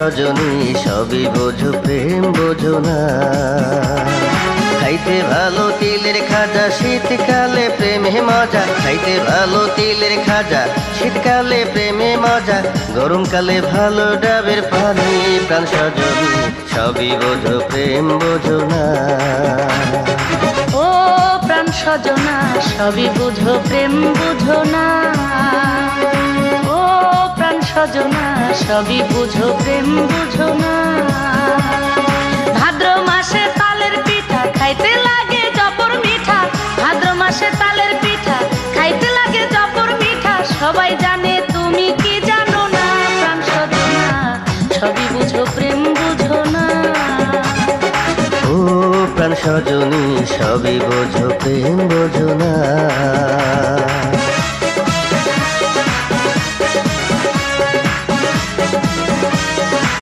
রজনী সবই বোঝো প্রেম বোঝো না। খাইতে ভালো তিলের খাজা শীতকালে প্রেমে মজা, খাইতে ভালো তিলের খাজা শীতকালে প্রেমে মজা, গরমকালে ভালো ডাবের পানি। প্রাণ সজনী সবই বোঝো প্রেম বোঝো না। ও প্রাণ সজনা সবই বুঝো প্রেম বুঝো না। ও প্রাণ সজনা সবই বুঝো প্রেম বুঝো না। ভাদ্র মাসে তালের পিঠা খাইতে লাগে জপর মিঠা, ভাদ্র মাসে তালের পিঠা খাইতে লাগে জপর মিঠা। সবাই জানে তুমি কি জানো না, প্রাণ সজনা সবই বুঝো প্রেম বুঝো না। ও প্রাণ সজনী সবই বোঝো প্রেম বোঝো না।